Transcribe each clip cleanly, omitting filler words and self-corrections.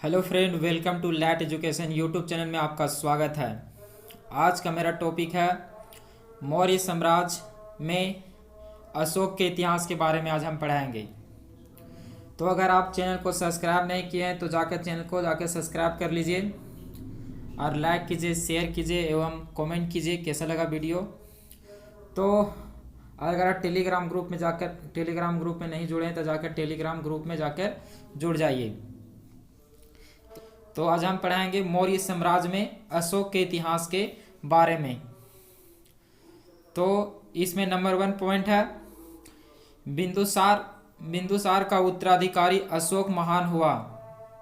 Hello friend, welcome to let education YouTube channel में आपका स्वागत है। आज का मेरा टॉपिक है मौर्य साम्राज्य में अशोक के इतिहास के बारे में आज हम पढ़ाएंगे। तो अगर आप चैनल को सब्सक्राइब नहीं किए हैं तो जाकर चैनल को सब्सक्राइब कर लीजिए और लाइक कीजिए, शेयर कीजिए एवं कमेंट कीजिए कैसा लगा वीडियो। तो अगर आप टेलीग्राम ग्रुप में नहीं जुड़े हैं तो जाकर टेलीग्राम ग्रुप में जाकर जुड़ जाइए। तो आज हम पढ़ाएंगे मौर्य साम्राज्य में अशोक के इतिहास के बारे में। तो इसमें नंबर 1 पॉइंट है बिंदुसार का उत्तराधिकारी अशोक महान हुआ,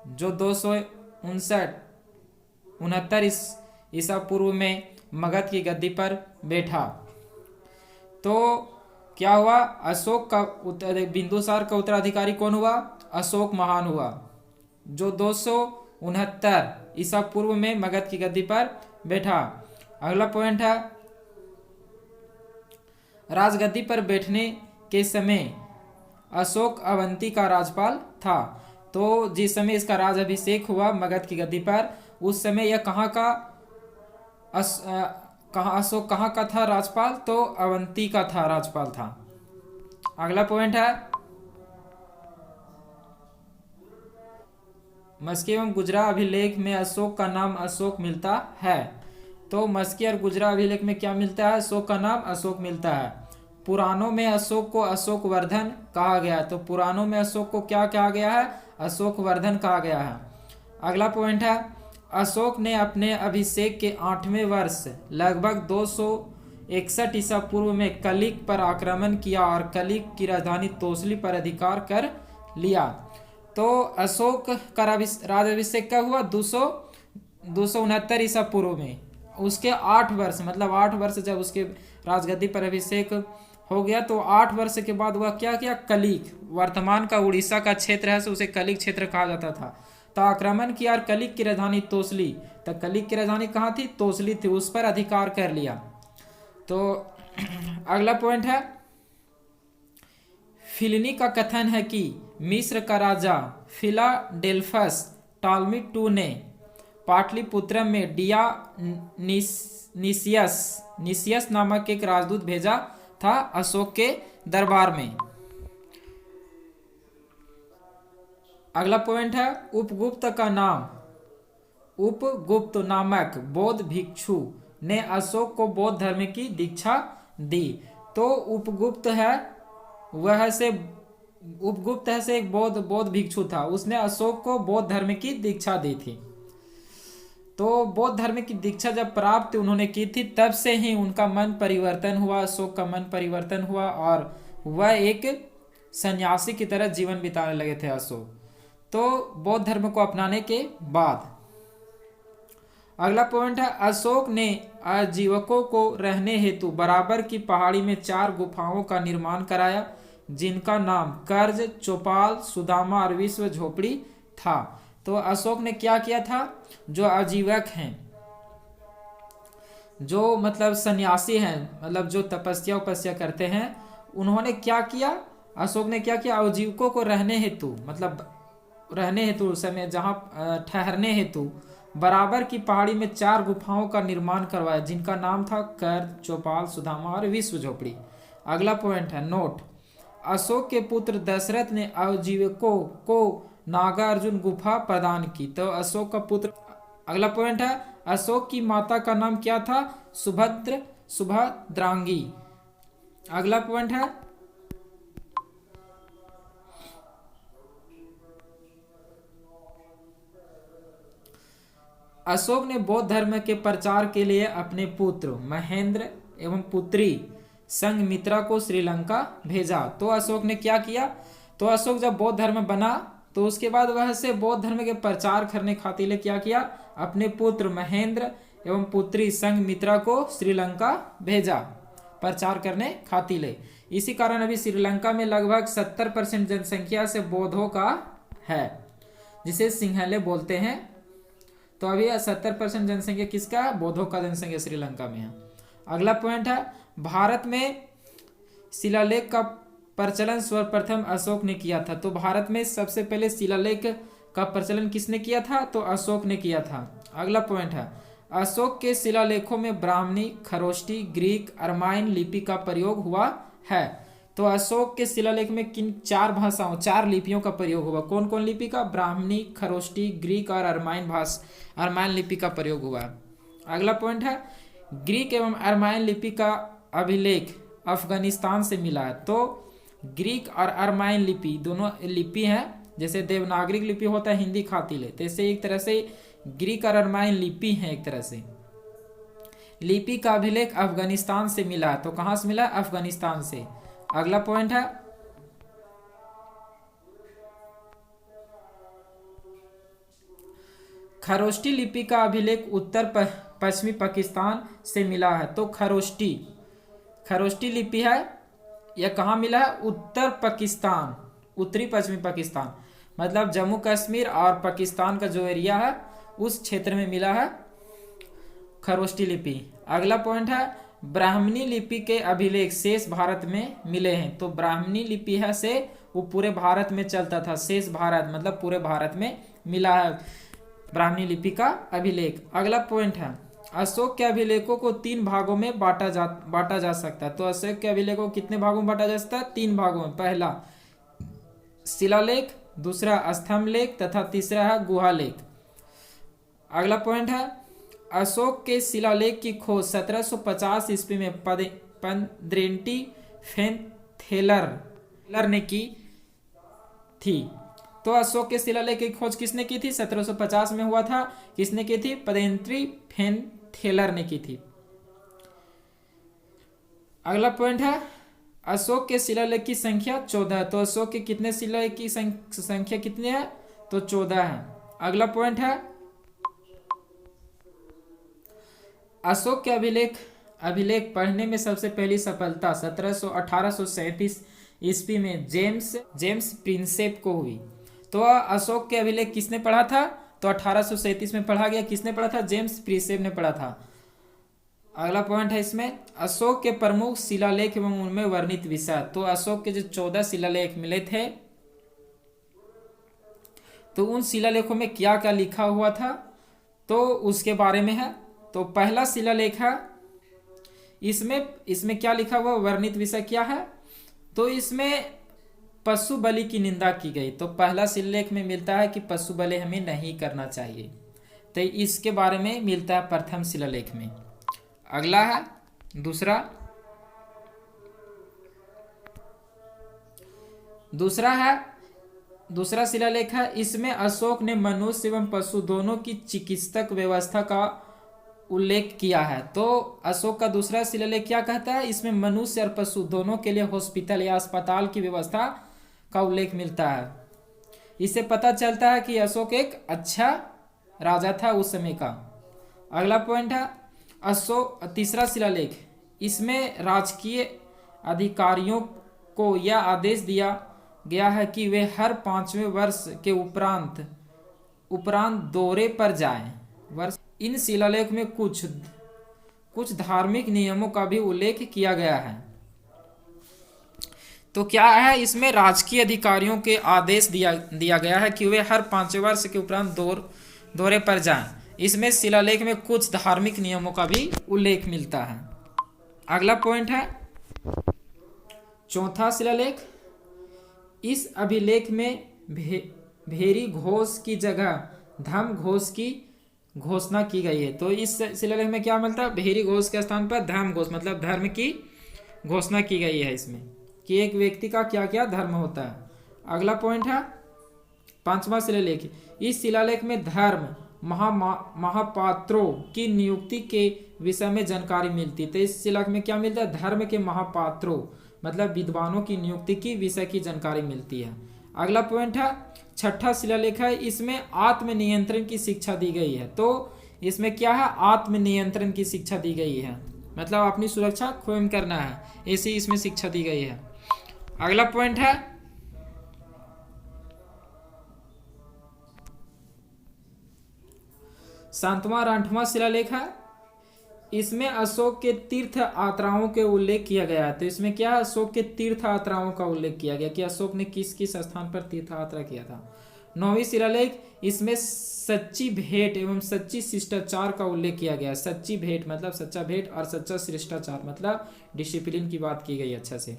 जो 269 ईसा पूर्व में मगध की गद्दी पर बैठा। तो क्या हुआ? बिंदुसार का उत्तराधिकारी कौन हुआ? अशोक महान हुआ, जो 269 ईसा पूर्व में मगध की गद्दी पर बैठा। अगला पॉइंट है राजगद्दी पर बैठने के समय अशोक अवंती का राज्यपाल था। तो जिस समय इसका राज अभिषेक हुआ मगध की गद्दी पर, उस समय यह अशोक कहाँ का था राज्यपाल? तो अवंती का था राज्यपाल था। अगला पॉइंट है मस्की एवं गुजरा अभिलेख में अशोक का नाम अशोक मिलता है। तो मस्की और गुजरा अभिलेख में क्या मिलता है? अशोक का नाम अशोक मिलता है। पुराणों में अशोक को अशोक वर्धन कहा गया है। तो पुराणों में अशोक को क्या कहा गया है? अशोक वर्धन कहा गया है। अगला पॉइंट है अशोक ने अपने अभिषेक के 8वें वर्ष लगभग 261 ईसा पूर्व में कलिक पर आक्रमण किया और कलिक की राजधानी तोसली पर अधिकार कर लिया। तो अशोक का राजाभिषेक कब हुआ? 269 ईसा पूर्व में। उसके 8 वर्ष मतलब 8 वर्ष जब उसके राजगद्दी पर अभिषेक हो गया तो 8 वर्ष के बाद वह क्या किया? कलिक, वर्तमान का उड़ीसा का क्षेत्र है, उसे कलिक क्षेत्र कहा जाता था, तो आक्रमण किया और कलिक की राजधानी तोसली, तो कलिक की राजधानी कहाँ थी? तोसली थी, उस पर अधिकार कर लिया। तो अगला पॉइंट है फिलिनी का कथन है कि मिस्र का राजा फिलाडेल्फस टालमी II ने पाटलिपुत्रम में निसियस नामक एक राजदूत भेजा था अशोक के दरबार में। अगला पॉइंट है उपगुप्त नामक बौद्ध भिक्षु ने अशोक को बौद्ध धर्म की दीक्षा दी। तो उपगुप्त से एक बौद्ध भिक्षु था, उसने अशोक को बौद्ध धर्म की दीक्षा दी थी। तो बौद्ध धर्म की दीक्षा जब प्राप्त उन्होंने की थी, तब से ही उनका मन परिवर्तन हुआ, अशोक का मन परिवर्तन हुआ और वह एक सन्यासी की तरह जीवन बिताने लगे थे अशोक, तो बौद्ध धर्म को अपनाने के बाद। अगला पॉइंट है अशोक ने आजीवकों को रहने हेतु बराबर की पहाड़ी में 4 गुफाओं का निर्माण कराया, जिनका नाम कर्ज, चौपाल, सुदामा और विश्व झोपड़ी था। तो अशोक ने क्या किया था? जो आजीवक हैं, जो मतलब सन्यासी हैं, मतलब जो तपस्या करते हैं, उन्होंने क्या किया? अशोक ने क्या किया? आजीवकों को रहने हेतु उस समय जहाँ ठहरने हेतु बराबर की पहाड़ी में 4 गुफाओं का निर्माण करवाया, जिनका नाम था कर्ज, चौपाल, सुदामा और विश्व झोपड़ी। अगला पॉइंट है नोट अशोक के पुत्र दशरथ ने आजीवकों को नागार्जुन गुफा प्रदान की। तो अशोक का पुत्र। अगला पॉइंट है अशोक की माता का नाम क्या था? सुभद्रांगी। अगला पॉइंट है अशोक ने बौद्ध धर्म के प्रचार के लिए अपने पुत्र महेंद्र एवं पुत्री संघमित्रा को श्रीलंका भेजा। तो अशोक ने क्या किया? तो अशोक जब बौद्ध धर्म बना तो उसके बाद वह से बौद्ध धर्म के प्रचार करने खातिर क्या किया? अपने पुत्र महेंद्र एवं पुत्री संघमित्रा को श्रीलंका भेजा प्रचार करने खातिर। इसी कारण अभी श्रीलंका में लगभग 70% जनसंख्या से बौद्धों का है, जिसे सिंहले बोलते हैं। तो अभी 70% जनसंख्या किसका है? बौद्धों का जनसंख्या श्रीलंका में है। अगला पॉइंट है भारत में शिलालेख का प्रचलन सर्वप्रथम अशोक ने किया था। तो भारत में सबसे पहले शिलालेख का प्रचलन किसने किया था? तो अशोक ने किया था। अगला पॉइंट है, अशोक के शिलालेखों में ब्राह्मणी, खरोष्टी, ग्रीक, अरमाइन लिपि का प्रयोग हुआ है। तो अशोक के शिलालेख में किन 4 भाषाओं, 4 लिपियों का प्रयोग हुआ? कौन कौन लिपि का? ब्राह्मणी, खरोष्टी, ग्रीक और अरमाइन लिपि का प्रयोग हुआ। अगला पॉइंट है, ग्रीक एवं अरमाइन लिपि का अभिलेख अफगानिस्तान से मिला है। तो ग्रीक और अरमाइन लिपि दोनों लिपि हैं, जैसे देवनागरिक लिपि होता है हिंदी खातिर है, जैसे एक तरह से ग्रीक और अरमाइन लिपि है। एक तरह से लिपि का अभिलेख अफगानिस्तान से मिला है। तो कहां से मिला? अफगानिस्तान से। अगला पॉइंट है, खरोष्टी लिपि का अभिलेख उत्तर पश्चिमी पाकिस्तान से मिला है। तो खरोष्टी लिपि है, यह कहाँ मिला है? उत्तर पाकिस्तान, उत्तरी पश्चिमी पाकिस्तान, मतलब जम्मू कश्मीर और पाकिस्तान का जो एरिया है उस क्षेत्र में मिला है खरोष्टी लिपि। अगला पॉइंट है, ब्राह्मणी लिपि के अभिलेख शेष भारत में मिले हैं। तो ब्राह्मणी लिपि है से वो पूरे भारत में चलता था, शेष भारत मतलब पूरे भारत में मिला है ब्राह्मणी लिपि का अभिलेख। अगला पॉइंट है, अशोक के अभिलेखों को 3 भागों में बांटा जा सकता है। तो अशोक के अभिलेखों को कितने भागों में बांटा जा सकता है? 3 भागों में। पहला शिलालेख, दूसरा स्तंभ लेख तथा तीसरा है गुहा लेख। अगला पॉइंट है, अशोक के शिलालेख की खोज 1750 ईस्वी में पंद्रेंटी फेन थेलर ने की थी। तो अशोक के शिलालेख की खोज किसने की थी? 1750 में हुआ था। किसने की थी? पंद्रेंटी फेन थेलर ने की थी। अगला पॉइंट है, अशोक के शिलालेख की संख्या 14। तो अशोक के कितने शिलालेख की संख्या कितनी है? तो 14 है। अगला पॉइंट है, अशोक के अभिलेख पढ़ने में सबसे पहली सफलता 1837 ईस्वी में जेम्स प्रिंसेप को हुई। तो अशोक के अभिलेख किसने पढ़ा था? तो 1837 में पढ़ा गया। किसने पढ़ा था? जेम्स प्रिंसेप ने पढ़ा था। अगला पॉइंट है इसमें, अशोक के प्रमुख शिलालेख एवं उनमें वर्णित विषय। तो अशोक के जो 14 शिलालेख मिले थे, तो उन शिलालेखों में क्या क्या लिखा हुआ था तो उसके बारे में है। तो पहला शिलालेख है, इसमें क्या लिखा हुआ? वर्णित विषय क्या है? तो इसमें पशु बलि की निंदा की गई। तो पहला शिलालेख में मिलता है कि पशु बलि हमें नहीं करना चाहिए, तो इसके बारे में मिलता है प्रथम शिलालेख में। अगला है दूसरा शिलालेख है, इसमें अशोक ने मनुष्य एवं पशु दोनों की चिकित्सक व्यवस्था का उल्लेख किया है। तो अशोक का दूसरा शिलालेख क्या कहता है? इसमें मनुष्य और पशु दोनों के लिए हॉस्पिटल या अस्पताल की व्यवस्था का उल्लेख मिलता है। इससे पता चलता है कि अशोक एक अच्छा राजा था उस समय का। अगला पॉइंट है, तीसरा शिलालेख, इसमें राजकीय अधिकारियों को यह आदेश दिया गया है कि वे हर 5वें वर्ष के उपरांत दौरे पर जाएं। इन शिलालेख में कुछ धार्मिक नियमों का भी उल्लेख किया गया है। तो क्या है? इसमें राजकीय अधिकारियों के आदेश दिया गया है कि वे हर 5वें वर्ष के उपरांत दौरे पर जाएं। इसमें शिलालेख में कुछ धार्मिक नियमों का भी उल्लेख मिलता है। अगला पॉइंट है, चौथा शिलालेख, इस अभिलेख में भेरी घोष की जगह धम घोष की घोषणा की गई है। तो इस शिलालेख में क्या मिलता है? भेरी घोष के स्थान पर धर्म घोष मतलब धर्म की घोषणा की गई है इसमें, कि एक व्यक्ति का क्या क्या धर्म होता है। अगला पॉइंट है, 5वां शिलालेख, इस शिलालेख में धर्म महापात्रों की नियुक्ति के विषय में जानकारी मिलती है। तो इस शिलालेख में क्या मिलता है? धर्म के महापात्रों मतलब विद्वानों की नियुक्ति की विषय की जानकारी मिलती है। अगला पॉइंट है, 6ठा शिलालेख है, इसमें आत्मनियंत्रण की शिक्षा दी गई है। तो इसमें क्या है? आत्मनियंत्रण की शिक्षा दी गई है, मतलब अपनी सुरक्षा स्वयं करना है, ऐसी इसमें शिक्षा दी गई है। अगला पॉइंट है, 7वां और 8वां शिलालेख है, इसमें अशोक के तीर्थ यात्राओं के उल्लेख किया गया है। तो इसमें क्या है? अशोक के तीर्थ यात्राओं का उल्लेख किया गया कि अशोक ने किस किस स्थान पर तीर्थ यात्रा किया था। 9वीं शिलालेख, इसमें सच्ची भेंट एवं सच्ची शिष्टाचार का उल्लेख किया गया है। सच्ची भेंट मतलब सच्चा भेंट और सच्चा शिष्टाचार मतलब डिसिप्लिन की बात की गई अच्छे से।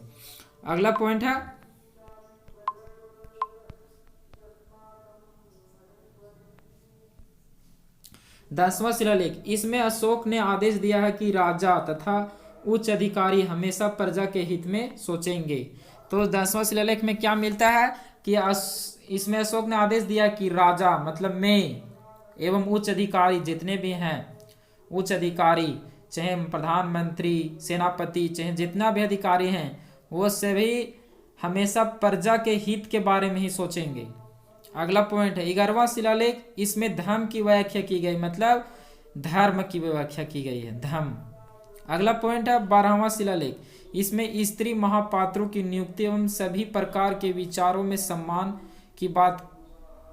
अगला पॉइंट है 10वां शिलालेख, इसमें अशोक ने आदेश दिया है कि राजा तथा उच्च अधिकारी हमेशा प्रजा के हित में सोचेंगे। तो 10वां शिलालेख में क्या मिलता है कि इसमें अशोक ने आदेश दिया कि राजा मतलब मैं एवं उच्च अधिकारी जितने भी हैं, उच्च अधिकारी चाहे प्रधानमंत्री, सेनापति, चाहे जितना भी अधिकारी हैं, वो सभी हमेशा प्रजा के हित के बारे में ही सोचेंगे। अगला पॉइंट है 11वां शिलालेख, इसमें धर्म की व्याख्या की गई, मतलब धर्म की व्याख्या की गई है, धर्म। अगला पॉइंट है 12वां शिलालेख, इसमें स्त्री महापात्रों की नियुक्ति एवं सभी प्रकार के विचारों में सम्मान की बात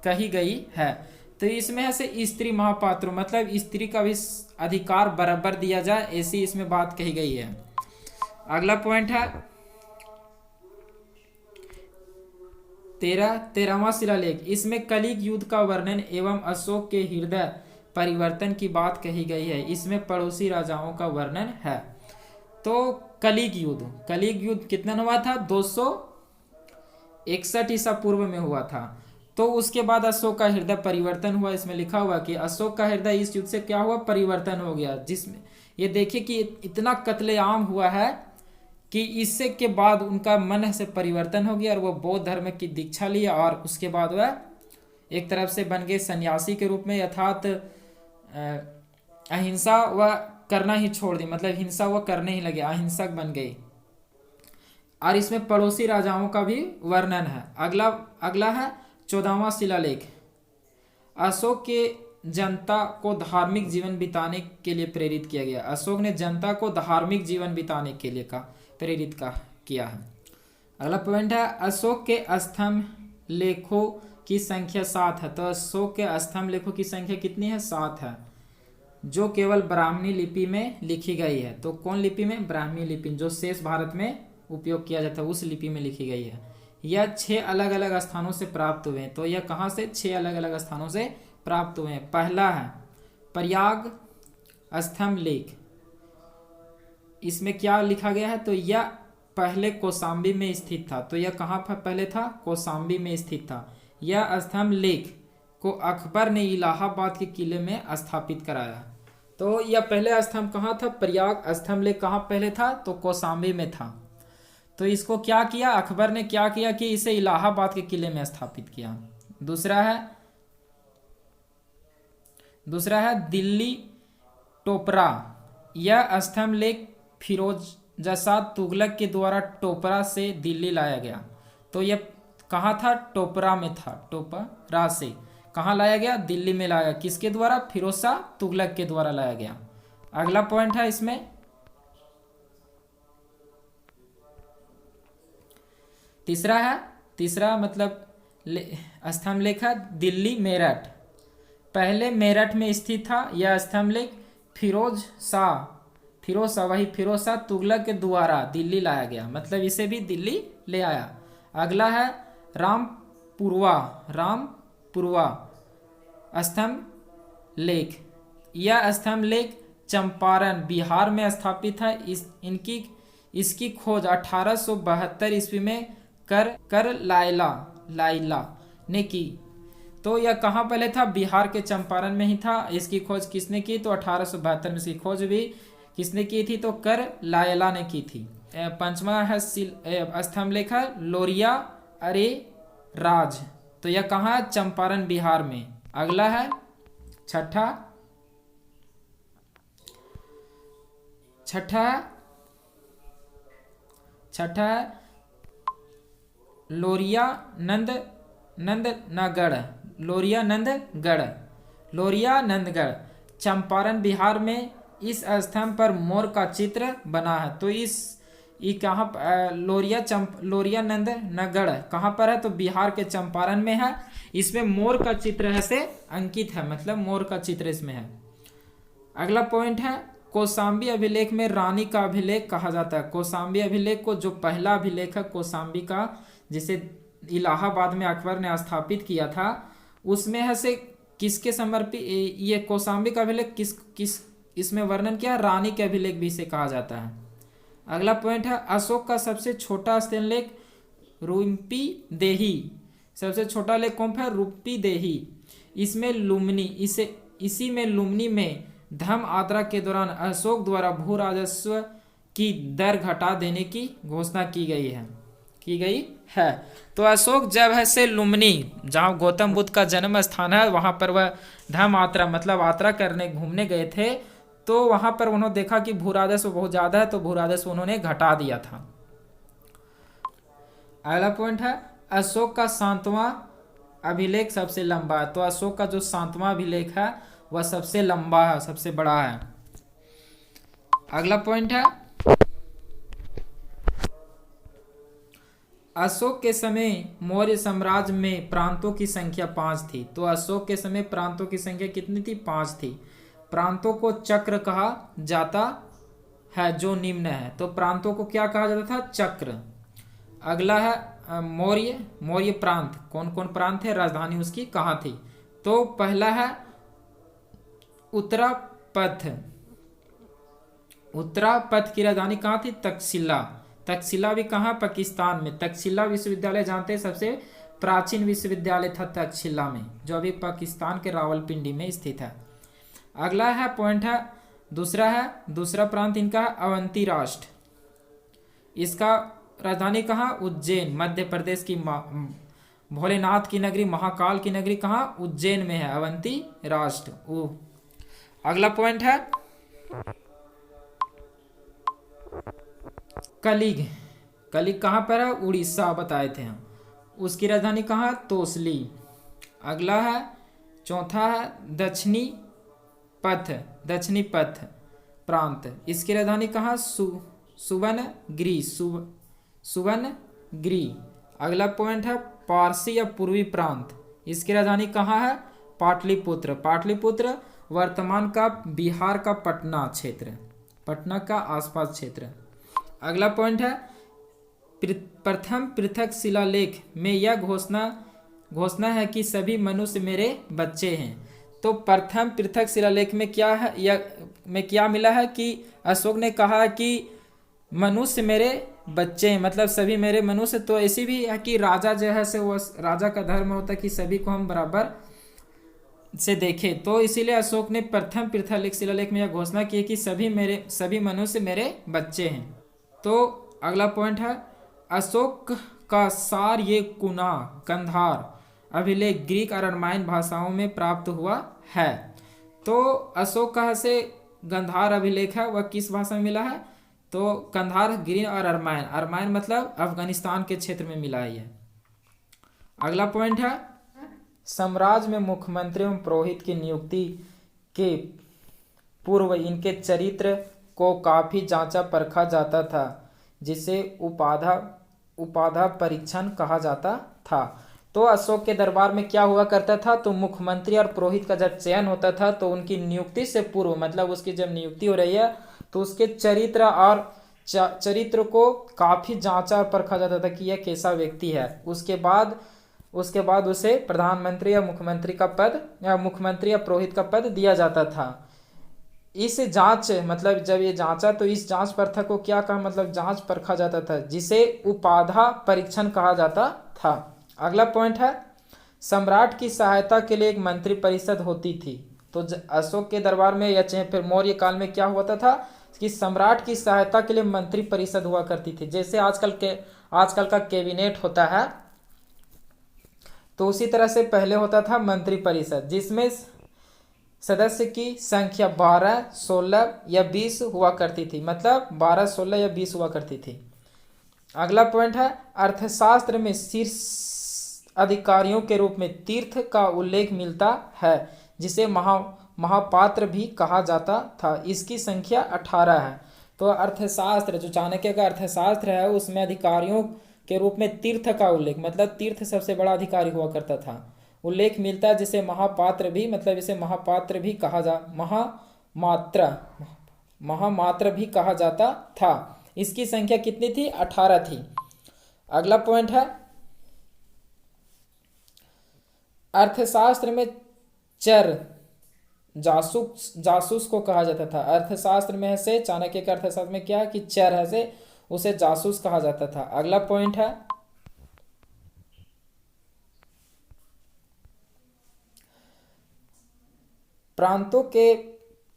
कही गई है। तो इसमें है से स्त्री महापात्रों मतलब स्त्री का भी अधिकार बराबर दिया जाए, ऐसी इसमें बात कही गई है। अगला पॉइंट है 13वां शिलालेख, इसमें कलिग युद्ध का वर्णन एवं अशोक के हृदय परिवर्तन की बात कही गई है। इसमें पड़ोसी राजाओं का वर्णन है। तो कलिग युद्ध कितना हुआ था? 261 ईसा पूर्व में हुआ था। तो उसके बाद अशोक का हृदय परिवर्तन हुआ। इसमें लिखा हुआ कि अशोक का हृदय इस युद्ध से क्या हुआ? परिवर्तन हो गया। जिसमें ये देखिए कि इतना कत्लेआम हुआ है कि इससे के बाद उनका मन से परिवर्तन हो गया और वो बौद्ध धर्म की दीक्षा लिया और उसके बाद वह एक तरफ से बन गए सन्यासी के रूप में, अर्थात अहिंसा वह करना ही छोड़ दी, मतलब हिंसा वह करने ही लगे, अहिंसक बन गए। और इसमें पड़ोसी राजाओं का भी वर्णन है। अगला है 14वां शिलालेख, अशोक के जनता को धार्मिक जीवन बिताने के लिए प्रेरित किया गया। अशोक ने जनता को धार्मिक जीवन बिताने के लिए प्रेरित किया है। अगला पॉइंट है अशोक के स्तंभ लेखों की संख्या 7 है। तो अशोक के स्तंभ लेखों की संख्या कितनी है? 7 है, जो केवल ब्राह्मणी लिपि में लिखी गई है। तो कौन लिपि में? ब्राह्मणी लिपि, जो शेष भारत में उपयोग किया जाता है उस लिपि में लिखी गई है। यह 6 अलग अलग स्थानों से प्राप्त हुए हैं। तो यह कहाँ से? 6 अलग अलग स्थानों से प्राप्त हुए हैं। पहला है प्रयाग स्तंभ लेख, इसमें क्या लिखा गया है? तो यह पहले कौशाम्बी में स्थित था। तो यह कहाँ पर पहले था? कौशाम्बी में स्थित था। यह स्तंभ लेख को अकबर ने इलाहाबाद के किले में स्थापित कराया। तो यह पहले स्तंभ कहाँ था? प्रयाग स्तंभ लेख कहाँ पहले था? तो कौशाम्बी में था। तो इसको क्या किया अकबर ने? क्या किया कि इसे इलाहाबाद के किले में स्थापित किया। दूसरा है दिल्ली टोपरा। यह स्तंभ लेख फिरोजशाह तुगलक के द्वारा टोपरा से दिल्ली लाया गया। तो यह कहाँ था? टोपरा में था। टोपरा से कहाँ लाया गया? दिल्ली में लाया। किसके द्वारा? फिरोजशाह तुगलक के द्वारा लाया गया। अगला पॉइंट है इसमें तीसरा मतलब स्तंभ लेख है दिल्ली मेरठ। पहले मेरठ में स्थित था यह स्तंभ लेख, फिरोजशाह तुगलक के द्वारा दिल्ली लाया गया, मतलब इसे भी दिल्ली ले आया। अगला है रामपुरवा स्तंभ लेख। यह स्तंभ लेख चंपारण बिहार में स्थापित है। इसकी खोज 1872 ईस्वी में कर लाइला ने की। तो यह कहाँ पहले था? बिहार के चंपारण में ही था। इसकी खोज किसने की? तो 1872 में इसकी खोज भी किसने की थी? तो कर लायला ने की थी। 5वां है स्तंभ लेख है लोरिया अरे राज। तो यह कहाँ है? चंपारण बिहार में। अगला है छठा है लोरिया नंदगढ़ चंपारण बिहार में। इस स्तंभ पर मोर का चित्र बना है। तो ये कहाँ लोरिया नंदनगढ़ कहाँ पर है? तो बिहार के चंपारण में है। इसमें मोर का चित्र ऐसे अंकित है, मतलब मोर का चित्र इसमें है। अगला पॉइंट है कौशाम्बी अभिलेख में रानी का अभिलेख कहा जाता है। कौशाम्बी अभिलेख को जो पहला अभिलेख है कौशाम्बी का, जिसे इलाहाबाद में अकबर ने स्थापित किया था, उसमें है से किसके समर्पित ये कौशाम्बी का अभिलेख किस किस इसमें वर्णन किया, रानी के अभिलेख भी इसे कहा जाता है। अगला पॉइंट है अशोक का सबसे छोटा शिलालेख रूपी देही। सबसे छोटा लेख कौन है, रूपी देही। इसमें लुम्नी इसी में लुम्नी में धर्म यात्रा के दौरान अशोक द्वारा भू राजस्व की दर घटा देने की घोषणा की गई है। तो अशोक जब है से लुम्नी, जहाँ गौतम बुद्ध का जन्म स्थान है, वहाँ पर वह धर्म यात्रा मतलब यात्रा करने घूमने गए थे, तो वहाँ पर उन्होंने देखा कि भू राजस्व बहुत ज़्यादा है, तो भू राजस्व उन्होंने घटा दिया था। अगला पॉइंट है अशोक का 7वां अभिलेख सबसे लंबा है। तो अशोक का जो 7वां अभिलेख है वह सबसे लंबा है, सबसे बड़ा है। अगला पॉइंट है अशोक के समय मौर्य साम्राज्य में प्रांतों की संख्या 5 थी। तो अशोक के समय प्रांतों की संख्या कितनी थी, 5 थी। प्रांतों को चक्र कहा जाता है जो निम्न है। तो प्रांतों को क्या कहा जाता था, चक्र। अगला है मौर्य प्रांत। कौन कौन प्रांत है, राजधानी उसकी कहाँ थी। तो पहला है उत्तरापथ की राजधानी कहाँ थी, तक्षशिला। तक्षशिला भी कहाँ, पाकिस्तान में। तक्षशिला विश्वविद्यालय जानते हैं, सबसे प्राचीन विश्वविद्यालय था तक्षशिला में, जो अभी पाकिस्तान के रावलपिंडी में स्थित है। अगला है पॉइंट है दूसरा प्रांत इनका है अवंती राष्ट्र। इसका राजधानी कहाँ, उज्जैन। मध्य प्रदेश की भोलेनाथ की नगरी, महाकाल की नगरी कहाँ, उज्जैन में है अवंती राष्ट्र। अगला पॉइंट है कलिग कहाँ पर है, उड़ीसा बताए थे हम। उसकी राजधानी कहाँ, तोसली। अगला है चौथा है दक्षिणी पथ प्रांत। इसकी राजधानी कहाँ, सुवर्णगिरी। अगला पॉइंट है पारसी या पूर्वी प्रांत। इसकी राजधानी कहाँ है, पाटलिपुत्र वर्तमान का बिहार का पटना क्षेत्र, पटना का आसपास क्षेत्र। अगला पॉइंट है प्रथम पृथक शिलालेख में यह घोषणा है कि सभी मनुष्य मेरे बच्चे हैं। तो प्रथम पृथक शिलालेख में क्या है, में क्या मिला है कि अशोक ने कहा कि मनुष्य मेरे बच्चे हैं, मतलब सभी मेरे मनुष्य। तो ऐसी भी है कि राजा जो है से वो राजा का धर्म होता है कि सभी को हम बराबर से देखें। तो इसीलिए अशोक ने प्रथम पृथक शिलालेख में यह घोषणा की कि सभी मनुष्य मेरे बच्चे हैं। तो अगला पॉइंट है अशोक का सारयेकुना गंधार अभिलेख ग्रीक और अर्माइन भाषाओं में प्राप्त हुआ है। तो अशोक का से गंधार अभिलेख है वह किस भाषा में मिला है, तो गंधार, ग्रीक और अर्माइन मतलब अफगानिस्तान के क्षेत्र में मिला है यह। अगला पॉइंट है साम्राज्य में मुख्यमंत्री एवं पुरोहित की नियुक्ति के पूर्व इनके चरित्र को काफी जांचा परखा जाता था, जिसे उपाधा परीक्षण कहा जाता था। तो अशोक के दरबार में क्या हुआ करता था, तो मुख्यमंत्री और पुरोहित का जब चयन होता था तो उनकी नियुक्ति से पूर्व, मतलब उसकी जब नियुक्ति हो रही है तो उसके चरित्र को काफी जांचा और परखा जाता था कि यह कैसा व्यक्ति है। उसके बाद उसे प्रधानमंत्री या मुख्यमंत्री का पद या मुख्यमंत्री या पुरोहित का पद दिया जाता था। इस जांच मतलब जब ये जांचा तो इस जांच प्रथा को क्या कहा, मतलब जांच परखा जाता था, जिसे उपाधा परीक्षण कहा जाता था। अगला पॉइंट है सम्राट की सहायता के लिए एक मंत्री परिषद होती थी। तो अशोक के दरबार में या चाहे फिर मौर्य काल में क्या होता था कि सम्राट की सहायता के लिए मंत्री परिषद हुआ करती थी। जैसे आजकल का कैबिनेट होता है तो उसी तरह से पहले होता था मंत्री परिषद, जिसमें सदस्य की संख्या 12, 16 या 20 हुआ करती थी, मतलब 12, 16 या 20 हुआ करती थी। अगला पॉइंट है अर्थशास्त्र में शीर्ष अधिकारियों के रूप में तीर्थ का उल्लेख मिलता है, जिसे महापात्र भी कहा जाता था। इसकी संख्या 18 है। तो अर्थशास्त्र जो चाणक्य का अर्थशास्त्र है उसमें अधिकारियों के रूप में तीर्थ का उल्लेख, मतलब तीर्थ सबसे बड़ा अधिकारी हुआ करता था, उल्लेख मिलता है, जिसे महापात्र भी मतलब इसे महापात्र भी कहा महामात्र भी कहा जाता था। इसकी संख्या कितनी थी, 18 थी। अगला पॉइंट है अर्थशास्त्र में चर जासूस जासूस को कहा जाता था। अर्थशास्त्र में है से, चाणक्य के अर्थशास्त्र में क्या है कि चर है से उसे जासूस कहा जाता था। अगला पॉइंट है प्रांतों के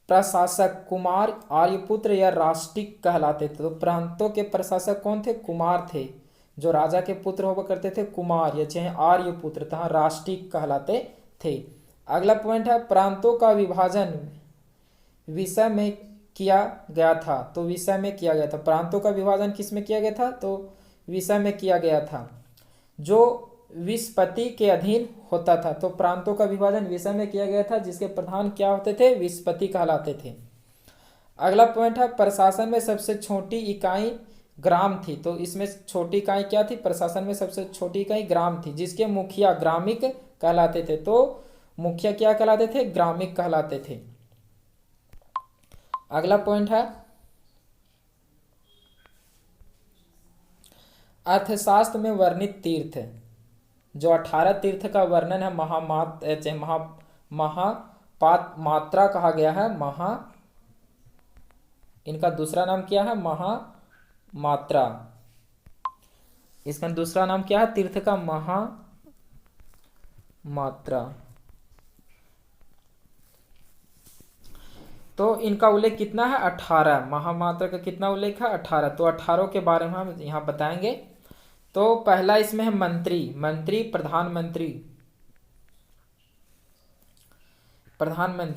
प्रशासक कुमार आर्यपुत्र या राष्ट्रिक कहलाते थे। तो प्रांतों के प्रशासक कौन थे? कुमार थे। जो राजा के पुत्र हुआ करते थे कुमार या चाहे आर्यपुत्र, तथा राष्ट्रिक कहलाते थे। अगला पॉइंट है प्रांतों का विभाजन विषय में किया गया था। तो विषय में किया गया था। प्रांतों का विभाजन किस में किया गया था? तो विषय में किया गया था, जो विस्पति के अधीन होता था। तो प्रांतों का विभाजन विषय में किया गया था, जिसके प्रधान क्या होते थे? विस्पति कहलाते थे। अगला पॉइंट है प्रशासन में सबसे छोटी इकाई ग्राम थी। तो इसमें छोटी इकाई क्या थी? प्रशासन में सबसे छोटी इकाई ग्राम थी, जिसके मुखिया ग्रामिक कहलाते थे। तो मुखिया क्या कहलाते थे? ग्रामिक कहलाते थे। अगला पॉइंट है अर्थशास्त्र में वर्णित तीर्थ। जो 18 तीर्थ का वर्णन है महापात मात्रा कहा गया है। इनका दूसरा नाम क्या है? महामात्रा। इसका दूसरा नाम क्या है? तीर्थ का महामात्रा। तो इनका उल्लेख कितना है? 18। महामात्रा का कितना उल्लेख है? 18। तो 18 के बारे में हम यहाँ बताएंगे। तो पहला इसमें है मंत्री प्रधानमंत्री।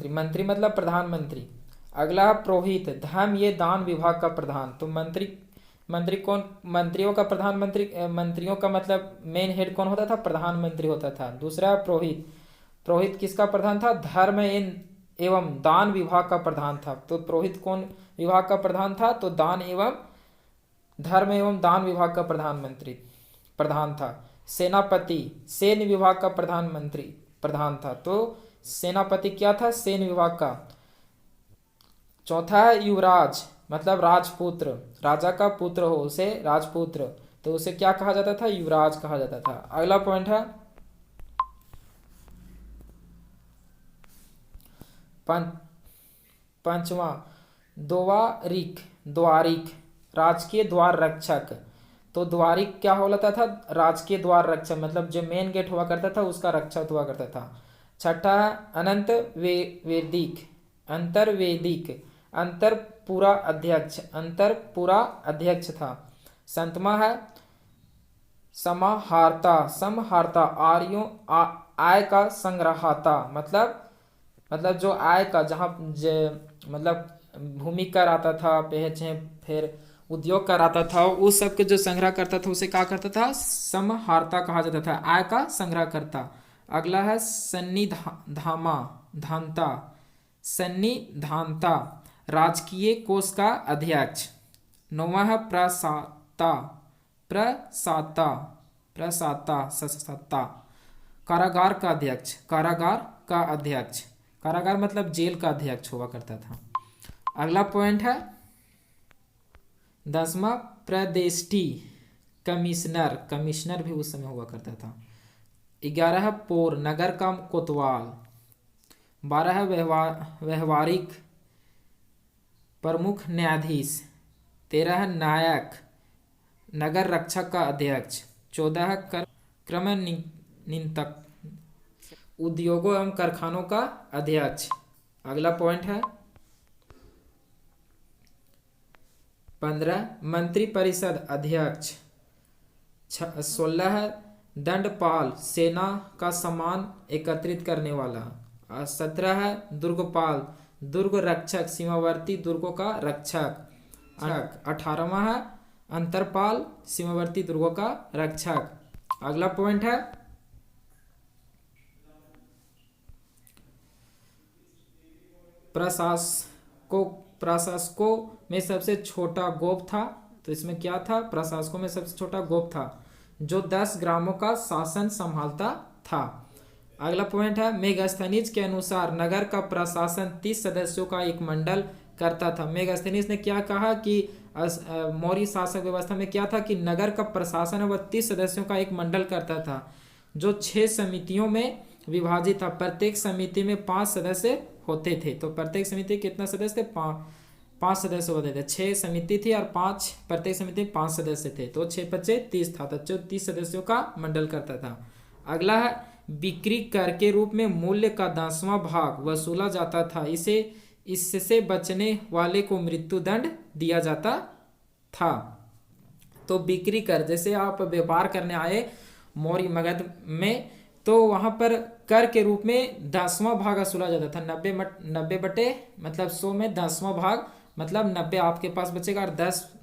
मंत्री मतलब प्रधानमंत्री। अगला है पुरोहित, धर्म ये दान विभाग का प्रधान। तो मंत्री कौन? मंत्रियों का प्रधानमंत्री, मंत्रियों का मतलब मेन हेड कौन होता था? प्रधानमंत्री होता था। दूसरा है पुरोहित किसका प्रधान था? धर्म एवं दान विभाग का प्रधान था। तो पुरोहित कौन विभाग का प्रधान था? तो धर्म एवं दान विभाग का प्रधान था। सेनापति सैन्य विभाग का प्रधान था। तो सेनापति क्या था? सैन्य विभाग का। चौथा है युवराज, मतलब राजपुत्र। राजा का पुत्र हो उसे राजपुत्र, तो उसे क्या कहा जाता था? युवराज कहा जाता था। अगला पॉइंट है पांचवा द्वारिक राजकीय द्वार रक्षक। तो द्वारिक क्या होता था? राजकीय द्वार रक्षक, मतलब जो मेन गेट हुआ करता था उसका रक्षक हुआ करता था। छठा है अंतर्वेदिक अंतरपुरा अध्यक्ष था। संतमा है समहारता आर्यों आय का संग्रहाता, मतलब जो आय का जहाँ मतलब भूमि कर आता था, फिर उद्योग कर आता था, उस सब के जो संग्रह करता था उसे क्या करता था? समहारता कहा जाता था, आय का संग्रह करता। अगला है सन्निधानता राजकीय कोष का अध्यक्ष। नौवा है प्रसाता कारागार का अध्यक्ष। कारागार मतलब जेल का अध्यक्ष हुआ करता था। अगला पॉइंट है 10वां प्रदेष्टि कमिश्नर भी उस समय हुआ करता था। 11 है पौर नगर का कोतवाल। 12 है व्यवहारिक प्रमुख न्यायाधीश। 13 है नायक नगर रक्षक का अध्यक्ष। 14 है क्रमनियंत्रक उद्योगों एवं कारखानों का अध्यक्ष। अगला पॉइंट है 15 मंत्री परिषद अध्यक्ष। 16 है दंडपाल सेना का सामान एकत्रित करने वाला। 17 है दुर्गपाल दुर्ग रक्षक सीमावर्ती दुर्गों का रक्षक। 18वां है अंतरपाल सीमावर्ती दुर्गों का रक्षक। अगला पॉइंट है प्रशासकों में सबसे छोटा गोप था। तो इसमें क्या था? प्रशासकों में सबसे छोटा गोप था, जो 10 ग्रामों का शासन संभालता था। अगला पॉइंट है मेगास्थनीज के अनुसार नगर का प्रशासन 30 सदस्यों का एक मंडल करता था। मेगास्थनीज ने क्या कहा कि मौर्य शासक व्यवस्था में क्या था कि नगर का प्रशासन वह 30 सदस्यों का एक मंडल करता था, जो 6 समितियों में विभाजित था। प्रत्येक समिति में 5 सदस्य होते थे। तो प्रत्येक समिति कितना सदस्य थे? 5 सदस्य होते थे। 6 समिति थी और 5 प्रत्येक समिति में 5 सदस्य थे, तो 6 पच्चे 30 था। तो 30 सदस्यों का मंडल करता था। अगला है बिक्री कर के रूप में मूल्य का 10वां भाग वसूला जाता था। इससे बचने वाले को मृत्यु दंड दिया जाता था। तो बिक्री कर, जैसे आप व्यापार करने आए मौर्य मगध में, तो वहां पर कर के रूप में 10वां भाग वसूला जाता था। 90 बटे मतलब 100 में 10वां भाग मतलब 90 आपके पास बचेगा और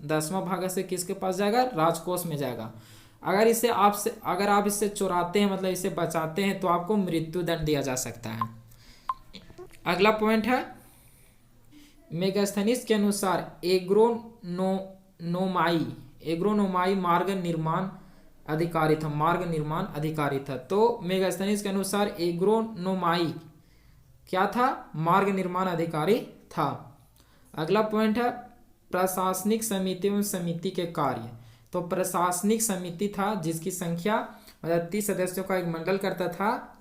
10वां भाग से किसके पास जाएगा? राजकोष में जाएगा। अगर आप इससे चुराते हैं मतलब इसे बचाते हैं तो आपको मृत्यु दंड दिया जा सकता है। अगला पॉइंट है मेगास्थनीज के अनुसार एग्रोनोमाई मार्ग निर्माण अधिकारी था। तो मेगास्थनीज के अनुसार एग्रोनोमाई क्या था? मार्ग निर्माण अधिकारी था। अगला पॉइंट है प्रशासनिक समिति एवं समिति के कार्य। तो प्रशासनिक समिति था जिसकी संख्या 30 सदस्यों का एक मंडल करता था।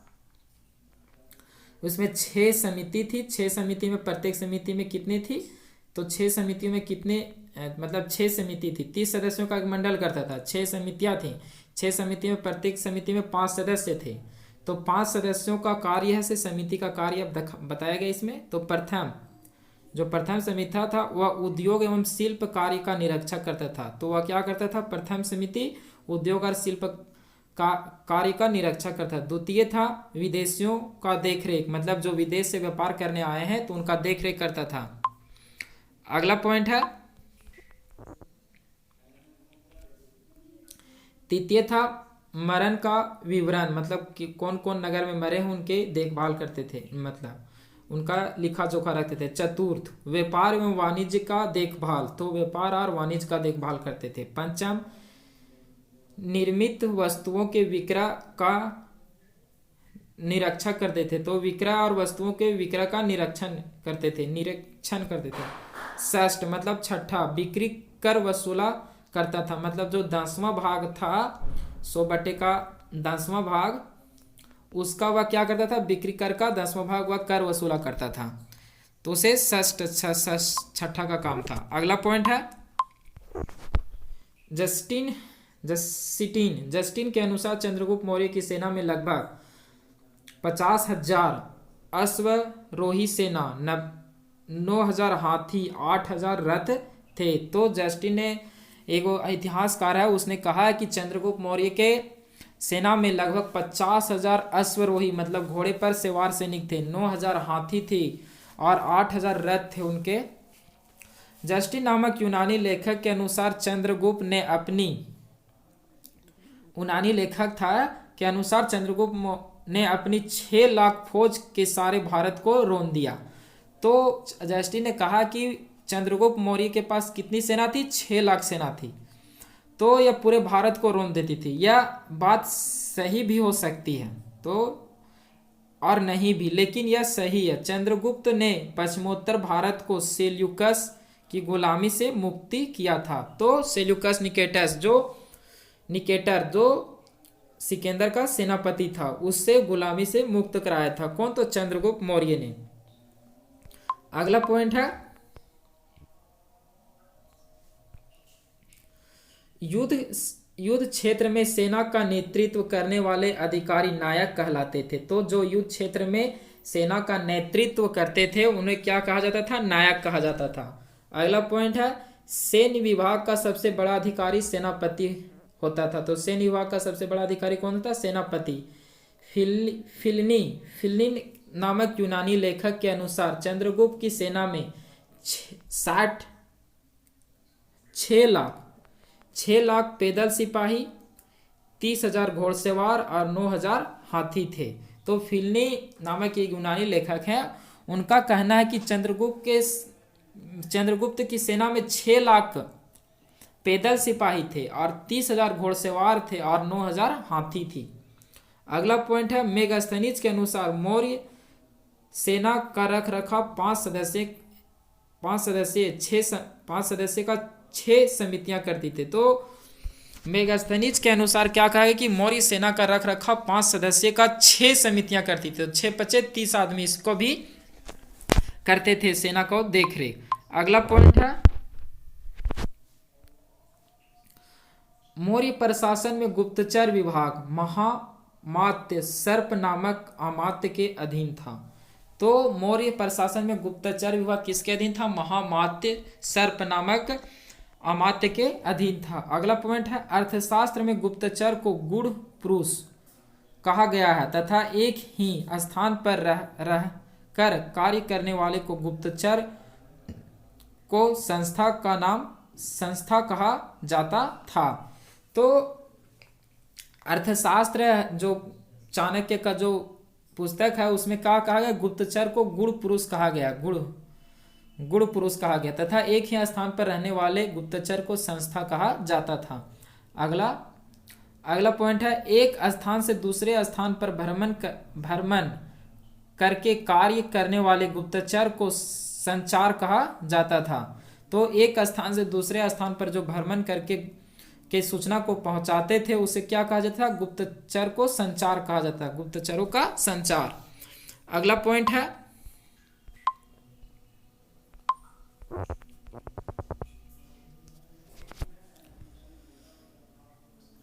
उसमें 6 समिति थी। 6 समिति में प्रत्येक समिति में कितनी थी? तो 6 समितियों में कितने मतलब 6 समिति थी, 30 सदस्यों का एक मंडल करता था। 6 समितियां थी। 6 समिति में प्रत्येक समिति में 5 सदस्य थे। तो 5 सदस्यों का कार्य है से समिति का कार्य बताया गया इसमें। तो प्रथम समिति था वह उद्योग एवं शिल्प कार्य का निरीक्षण करता था। तो वह क्या करता था? प्रथम समिति उद्योग और शिल्प का कार्य का निरीक्षण करता था। द्वितीय था विदेशियों का देखरेख, मतलब जो विदेश से व्यापार करने आए हैं तो उनका देखरेख करता था। अगला पॉइंट है तृतीय था मरण का विवरण, मतलब कि कौन कौन नगर में मरे हैं उनके देखभाल करते थे, मतलब उनका लिखा जोखा रखते थे। चतुर्थ व्यापार एवं वाणिज्य का देखभाल, तो व्यापार और वाणिज्य का देखभाल करते थे। पंचम निर्मित वस्तुओं के विक्रय का निरीक्षण करते थे। तो विक्रय और वस्तुओं के विक्रय का निरीक्षण करते थे। षष्ठ मतलब छठा बिक्री कर वसूला करता था, मतलब जो 10वां भाग था 100 बटे का 10वां भाग उसका वह क्या करता था? बिक्री कर का 10वां भाग वह कर वसूला करता था। तो उसे छठा का काम था। अगला पॉइंट है जस्टिन के अनुसार चंद्रगुप्त मौर्य की सेना में लगभग 50,000 अश्वरोही सेना, 9,000 हाथी, 8,000 रथ थे। तो जस्टिन ने एक इतिहासकार है उसने कहा है कि चंद्रगुप्त मौर्य के सेना में लगभग 50,000 अश्वरोही मतलब घोड़े पर सवार सैनिक थे, 9,000 हाथी थी और 8,000 रथ थे उनके। जस्टिन नामक यूनानी लेखक के अनुसार चंद्रगुप्त ने अपनी 6 लाख फौज के सारे भारत को रौंद दिया। तो जस्टिन ने कहा कि चंद्रगुप्त मौर्य के पास कितनी सेना थी? 6 लाख सेना थी। तो यह पूरे भारत को रौंद देती थी। यह बात सही भी हो सकती है तो और नहीं भी, लेकिन यह सही है। चंद्रगुप्त ने पश्चिमोत्तर भारत को सेल्यूकस की गुलामी से मुक्ति किया था। तो सेल्यूकस निकेटर जो सिकंदर का सेनापति था उससे गुलामी से मुक्त कराया था। कौन? तो चंद्रगुप्त मौर्य ने। अगला पॉइंट है युद्ध क्षेत्र में सेना का नेतृत्व करने वाले अधिकारी नायक कहलाते थे। तो जो युद्ध क्षेत्र में सेना का नेतृत्व करते थे उन्हें क्या कहा जाता था? नायक कहा जाता था। अगला पॉइंट है सैन्य विभाग का सबसे बड़ा अधिकारी सेनापति होता था। तो सैन्य विभाग का सबसे बड़ा अधिकारी कौन था? सेनापति। फिलिनी नामक यूनानी लेखक के अनुसार चंद्रगुप्त की सेना में 6 लाख पैदल सिपाही, 30,000 घोड़सवार और 9,000 हाथी थे। तो फिलिनी नामक एक यूनानी लेखक हैं, उनका कहना है कि चंद्रगुप्त की सेना में 6 लाख पैदल सिपाही थे और 30,000 घोड़सवार थे और 9,000 हाथी थी। अगला पॉइंट है मेगास्थनीज के अनुसार मौर्य सेना का रखरखाव 5 सदस्य का 6 समितियां करती थी। तो मेगास्थनीज के अनुसार क्या कहा है कि मौर्य सेना का रख रखाव 5 सदस्य का 6 समितियां करती थी, तो 6 पचे 30 आदमी इसको भी करते थे, सेना को देख रेख। अगला पॉइंट है मौर्य प्रशासन में गुप्तचर विभाग महामात्य सर्प नामक अमात्य के अधीन था। तो मौर्य प्रशासन में गुप्तचर विभाग किसके अधीन था? महामात्य सर्प नामक अमात्य के अधीन था। अगला पॉइंट है अर्थशास्त्र में गुप्तचर को गूढ़ पुरुष कहा गया है तथा एक ही स्थान पर रह कर कार्य करने वाले को गुप्तचर को संस्था कहा जाता था। तो अर्थशास्त्र जो चाणक्य का जो पुस्तक है उसमें क्या कहा गया? गुप्तचर को गूढ़ पुरुष कहा गया, गुढ़ पुरुष कहा गया तथा एक ही स्थान पर रहने वाले गुप्तचर को संस्था कहा जाता था। अगला पॉइंट है एक स्थान से दूसरे स्थान पर भ्रमण करके कार्य करने वाले गुप्तचर को संचार कहा जाता था। तो एक स्थान से दूसरे स्थान पर जो भ्रमण करके के सूचना को पहुंचाते थे उसे क्या कहा जाता था? गुप्तचर को संचार कहा जाता है, गुप्तचरों का संचार। अगला पॉइंट है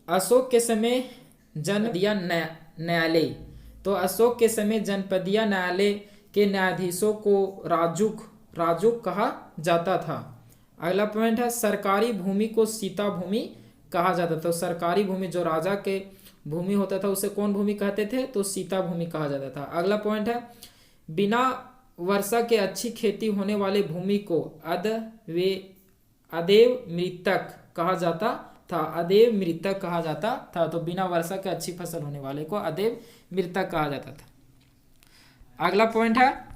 अशोक के समय जनपदीय न्यायालय। तो अशोक के समय जनपदीय न्यायालय के न्यायाधीशों को राजुक कहा जाता था। अगला पॉइंट है सरकारी भूमि को सीता भूमि कहा जाता था। तो सरकारी भूमि जो राजा के भूमि होता था उसे कौन भूमि कहते थे? तो सीता भूमि कहा जाता था। अगला पॉइंट है बिना वर्षा के अच्छी खेती होने वाली भूमि को अदेव मृतक कहा जाता था, अदेव मृतक कहा जाता था। तो बिना वर्षा के अच्छी फसल होने वाले को अदेव मृतक कहा जाता था। अगला पॉइंट है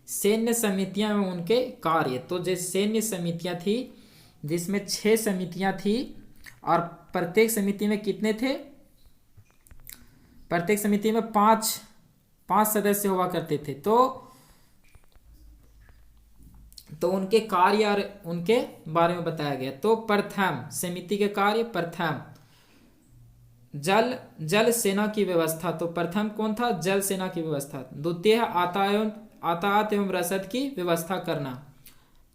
सैन्य समितियां एवं उनके कार्य। तो जो सैन्य समितियां थी जिसमें 6 समितियां थी और प्रत्येक समिति में कितने थे? प्रत्येक समिति में 5 सदस्य हुआ करते थे। तो उनके कार्य और उनके बारे में बताया गया। तो प्रथम समिति के कार्य, प्रथम जल सेना की व्यवस्था। तो प्रथम कौन था? जल सेना की व्यवस्था। द्वितीय है यातायात एवं रसद की व्यवस्था करना।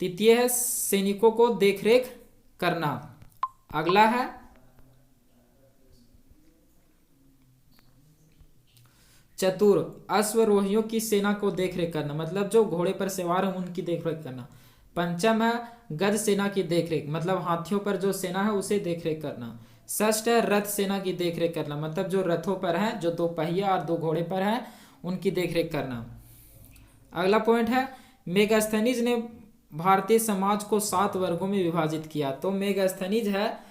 तृतीय है सैनिकों को देखरेख करना। अगला है चतुर अश्वरोहियों की सेना को देखरेख करना, मतलब जो घोड़े पर सवार हैं उनकी देखरेख करना। पंचम है गज सेना की देखरेख, मतलब हाथियों पर जो सेना है उसे देखरेख करना। षष्ठ है रथ सेना की देखरेख करना, मतलब जो रथों पर हैं, जो 2 पहिया और 2 घोड़े पर हैं उनकी देखरेख करना। अगला पॉइंट है मेगास्थनीज ने भारतीय समाज को 7 वर्गों में विभाजित किया। तो मेगास्थनीज है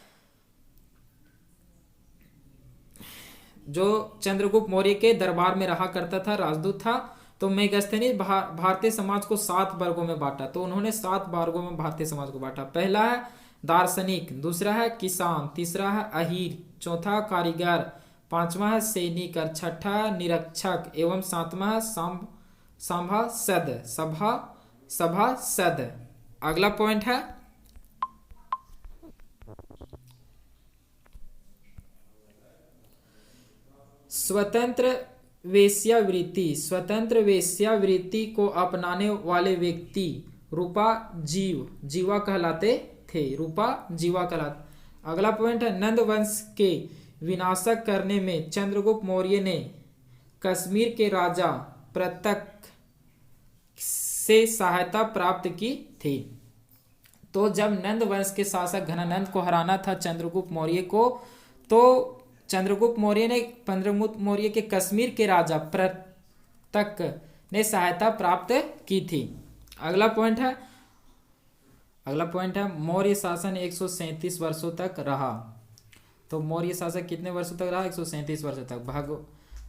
जो चंद्रगुप्त मौर्य के दरबार में रहा करता था, राजदूत था। तो मेगास्थनीज भारतीय समाज को 7 वर्गों में बांटा। तो उन्होंने 7 वर्गों में भारतीय समाज को बांटा। पहला है दार्शनिक, दूसरा है किसान, तीसरा है अहीर, चौथा कारीगर, 5वां है सैनिक और 6ठा है निरीक्षक एवं 7वां है सभासद। अगला पॉइंट है स्वतंत्र वेश्यावृत्ति को अपनाने वाले व्यक्ति जीवा कहलाते थे, जीवा कहलाते। अगला पॉइंट है नंद वंश के विनाशक करने में चंद्रगुप्त मौर्य ने कश्मीर के राजा प्रतक से सहायता प्राप्त की थी। तो जब नंद वंश के शासक घनानंद को हराना था चंद्रगुप्त मौर्य को, तो चंद्रगुप्त मौर्य ने चंद्रगुप्त मौर्य के कश्मीर के राजा प्रतक ने सहायता प्राप्त की थी। अगला पॉइंट है मौर्य शासन 137 वर्षों तक रहा। तो मौर्य शासक कितने वर्षों तक रहा? 137 वर्षों तक।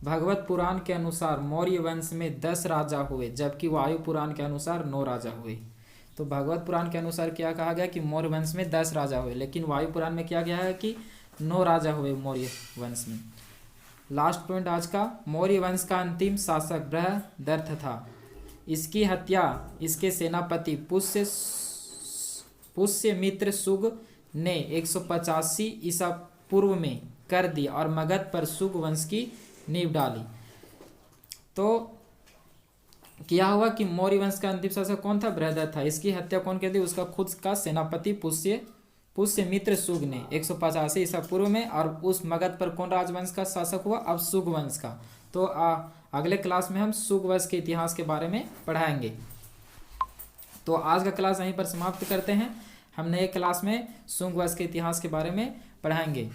भगवत पुराण के अनुसार मौर्य वंश में 10 राजा हुए, जबकि वायु पुराण के अनुसार 9 राजा हुए। तो भगवत पुराण के अनुसार क्या कहा गया कि मौर्य वंश में 10 राजा हुए, लेकिन वायु पुराण में क्या गया है कि 9 राजा हुए मौर्य वंश में। लास्ट पॉइंट आज का, मौर्य वंश का अंतिम शासक बृहदर्थ था। इसकी हत्या इसके सेनापति पुष्य पुष्य मित्र सुग ने 185 ईसा पूर्व में कर दी और मगध पर सुग वंश की नींव डाली। तो क्या हुआ कि मौर्य वंश का अंतिम शासक कौन था? बृहदत्त था। इसकी हत्या कौन कर दी? उसका खुद का सेनापति पुष्यमित्र सुग ने 185 ईसा पूर्व में। और उस मगध पर कौन राजवंश का शासक हुआ? अब सुग वंश का। तो अगले क्लास में हम सुग वंश के इतिहास के बारे में पढ़ाएंगे। तो आज का क्लास यहीं पर समाप्त करते हैं। हम नए क्लास में सुग वंश के इतिहास के बारे में पढ़ाएंगे।